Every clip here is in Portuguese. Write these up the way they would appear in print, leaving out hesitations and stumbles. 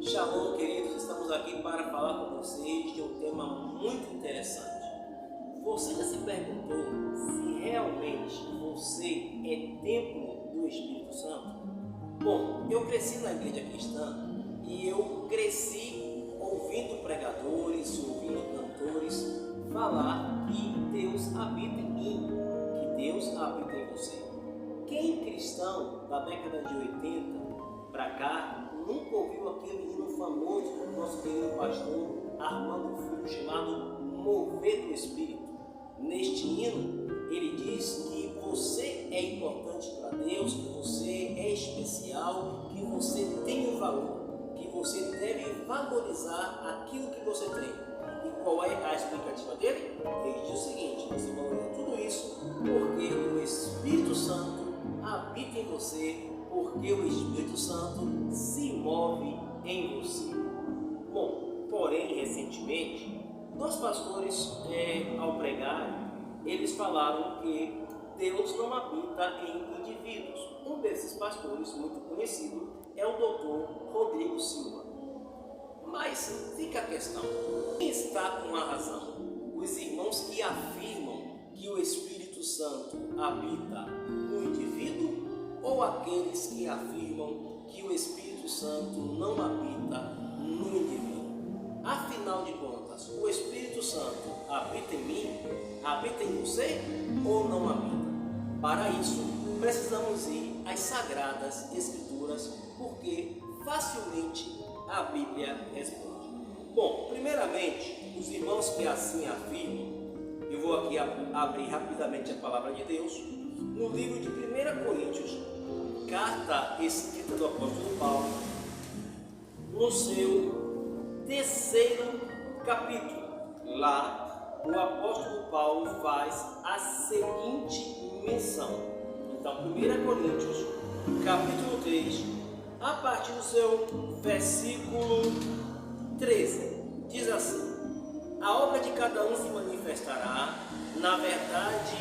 Shalom, queridos, estamos aqui para falar com vocês de um tema muito interessante. Você já se perguntou se realmente você é templo do Espírito Santo? Bom, eu cresci na igreja cristã e eu cresci ouvindo pregadores, ouvindo cantores falar que Deus habita em mim, que Deus habita em você. Quem cristão da década de 80 para cá nunca ouviu aquele hino famoso do nosso querido pastor Armando Filho chamado Mover do Espírito? Neste hino ele diz que você é importante para Deus, que você é especial, que você tem um valor, que você deve valorizar aquilo que você tem. E qual é a explicativa dele? Ele diz o seguinte: você valoriza tudo isso porque o Espírito Santo habita em você, porque o Espírito Santo se move em você. Bom, porém, recentemente, dois pastores, ao pregar, eles falaram que Deus não habita em indivíduos. Um desses pastores, muito conhecido, é o Dr. Rodrigo Silva. Mas fica a questão: quem está com a razão? Os irmãos que afirmam que o Espírito Santo habita no indivíduo ou aqueles que afirmam que o Espírito Santo não habita no indivíduo? Afinal de contas, o Espírito Santo habita em mim, habita em você ou não habita? Para isso, precisamos ir às Sagradas Escrituras, porque facilmente a Bíblia responde. Bom, primeiramente, os irmãos que assim afirmam, eu vou aqui abrir rapidamente a palavra de Deus, no livro de 1 Coríntios, carta escrita do apóstolo Paulo, no seu 3º capítulo. Lá, o apóstolo Paulo faz a seguinte menção. Então, 1 Coríntios, capítulo 3, a partir do seu versículo 13, diz assim: a obra de cada um se manifestará, na verdade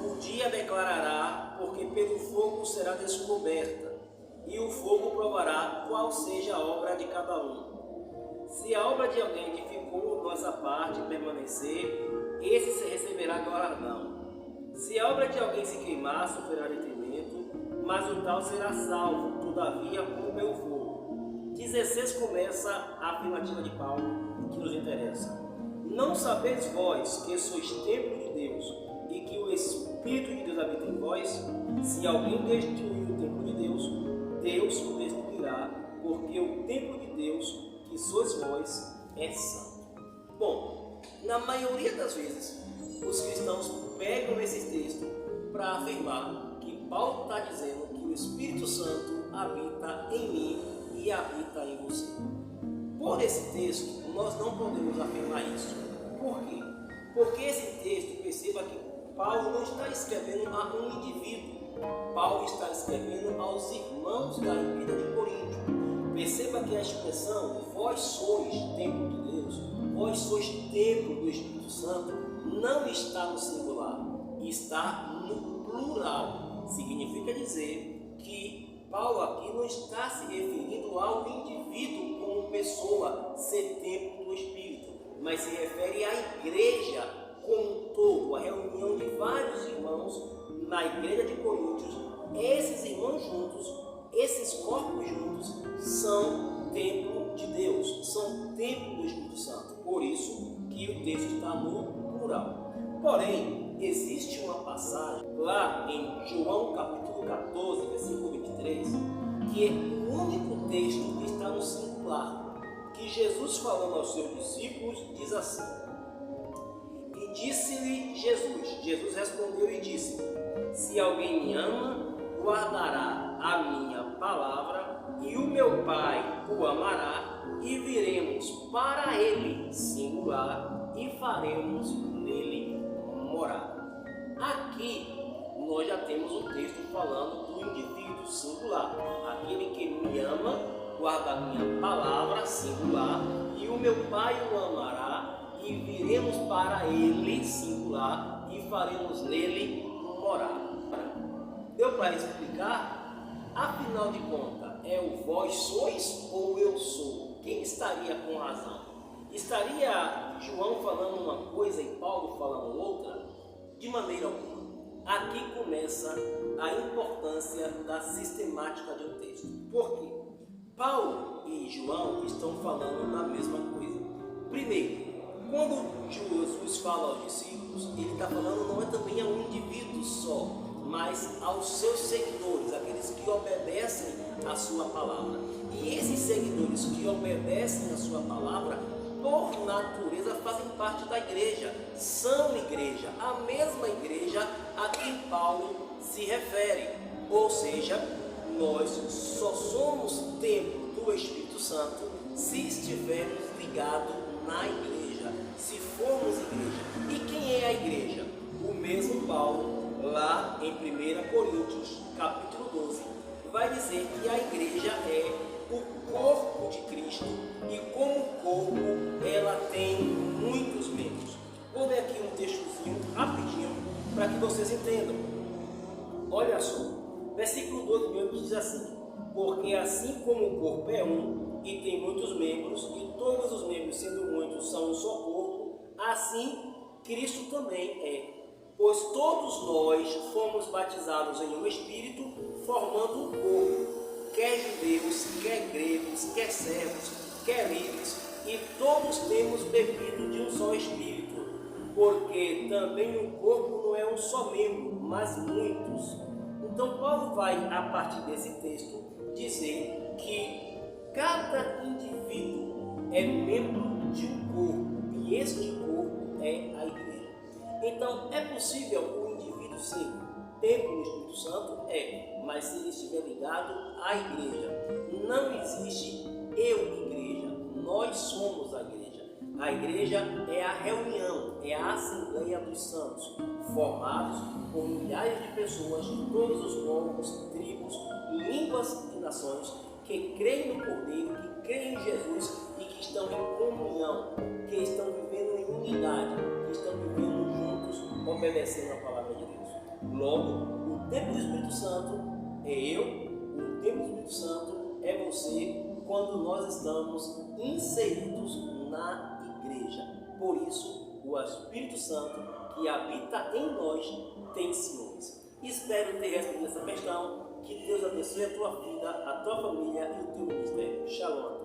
o dia declarará, porque pelo fogo será descoberta, e o fogo provará qual seja a obra de cada um. Se a obra de alguém edificou nossa parte permanecer, esse se receberá galardão. Se a obra de alguém se queimar, sofrerá detrimento, mas o tal será salvo, todavia, com meu fogo. 16 começa a afirmativa de Paulo que nos interessa. Não sabeis vós que sois templo de Deus e que o Espírito de Deus habita em vós? Se alguém destruir o templo de Deus, Deus o destruirá, porque o templo de Deus, que sois vós, é santo. Bom, na maioria das vezes, os cristãos pegam esse texto para afirmar que Paulo está dizendo que o Espírito Santo habita em mim e habita em você. Por esse texto, nós não podemos afirmar isso. Por quê? Porque esse texto, perceba que Paulo não está escrevendo a um indivíduo. Paulo está escrevendo aos irmãos da igreja de Corinto. Perceba que a expressão vós sois templo de Deus, vós sois templo do Espírito Santo, não está no singular, está no plural. Significa dizer que Paulo aqui não está se referindo ao indivíduo como pessoa ser templo do Espírito, mas se refere à igreja como um todo, a reunião de vários irmãos na igreja de Coríntios. Esses irmãos juntos, esses corpos juntos, são templo de Deus, são templo do Espírito Santo. Por isso que o texto está no plural. Porém, existe uma passagem lá em João capítulo 14, versículo 23, que é o único texto que está no singular, que Jesus, falando aos seus discípulos, diz assim: e disse-lhe Jesus respondeu e disse: se alguém me ama, guardará a minha palavra, e o meu Pai o amará, e viremos para ele, singular, e faremos nele morada. Aqui nós já temos um texto falando do indivíduo, singular. Aquele que me ama, guarda a minha palavra, singular, e o meu Pai o amará, e viremos para ele, singular, e faremos nele morada. Deu para explicar? Afinal de contas, é o vós sois ou eu sou? quem estaria com razão? Estaria João falando uma coisa e Paulo falando outra? De maneira alguma. Aqui começa a importância da sistemática de um texto. Por quê? Paulo e João estão falando da mesma coisa. Primeiro, quando Jesus fala aos discípulos, ele está falando não é também a um indivíduo só, mas aos seus seguidores, aqueles que obedecem a sua palavra. E esses seguidores que obedecem a sua palavra, por natureza, fazem parte da igreja, são igreja, a mesma igreja a quem Paulo se refere. Ou seja, nós só somos templo do Espírito Santo se estivermos ligados na igreja, se formos igreja. E quem é a igreja? O mesmo Paulo, lá em 1 Coríntios, capítulo 12, vai dizer que a igreja é o corpo de Cristo e como corpo ela tem muitos membros. Vou ler aqui um textozinho rapidinho para que vocês entendam. Olha só, versículo 12 mesmo diz assim: porque assim como o corpo é um e tem muitos membros, e todos os membros sendo muitos são um só corpo, assim Cristo também é. Pois todos nós fomos batizados em um Espírito, formando um corpo, quer judeus, quer gregos, quer servos, quer livres, e todos temos bebido de um só Espírito, porque também o corpo não é um só membro, mas muitos. Então Paulo vai, a partir desse texto, dizer que cada indivíduo é membro de um corpo, e este corpo é a igreja. Então, é possível o indivíduo ser templo do Espírito Santo? É, mas se ele estiver ligado à igreja. Não existe eu igreja, nós somos a igreja. A igreja é a reunião, é a Assembleia dos Santos, formados por milhares de pessoas de todos os povos, tribos, línguas e nações que creem no Cordeiro, que creem em Jesus e que estão em comunhão, que estão vivendo em unidade, que estão vivendo juntos, obedecendo a palavra de Deus. Logo, o templo do Espírito Santo é eu, o templo do Espírito Santo é você, quando nós estamos inseridos na igreja. Por isso, o Espírito Santo que habita em nós tem ciúmes. Espero ter respondido essa questão. Que Deus abençoe a tua vida, a tua família e o teu ministério. Shalom.